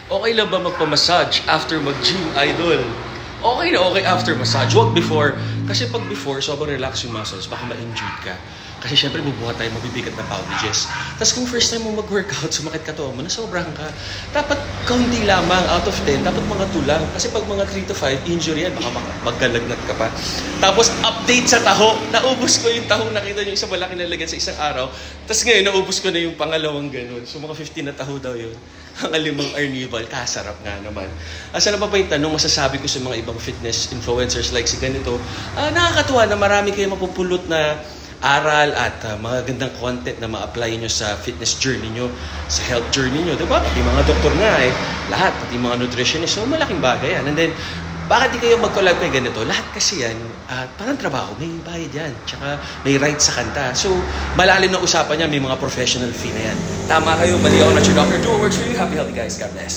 Okay lang ba magpamassage after mag-gym, idol? Okay na okay after massage. Huwag before. Kasi pag before, sobrang relax yung muscles. Baka ma-injured ka. Kasi syempre bubuhat tayo mabibigat na poundages. Tapos kung first time mo mag-workout, sumakit ka to mo, nasobrahan ka. Dapat kaunti lamang, out of 10, dapat mga 2 lang. Kasi pag mga 3 to 5, injury yan, baka magkalagnat ka pa. Tapos update sa taho. Naubos ko yung taho, nakita nyo isang malaki na lagyan sa isang araw. Tapos ngayon, naubos ko na yung pangalawang ganun. So mga 15 na taho daw yun. Ang 5 Arnival, kasarap nga naman. Asa na pa yung tanong, masasabi ko sa mga ibang fitness influencers like si ganito, nakakatuwa na marami kayo mapupulot na aral at mga gandang content na ma-apply nyo sa fitness journey nyo, sa health journey nyo. Diba? Pati mga doktor nga lahat, pati mga nutritionist. So malaking bagay yan. And then, bakit di kayo mag-collab kay ganito? Lahat kasi yan, parang trabaho, may bayad yan. Tsaka may right sa kanta. So, malalim na usapan niya, may mga professional fee na yan. Tama kayo, mali ako na your doctor. Do what works for you. Happy, healthy guys. God bless.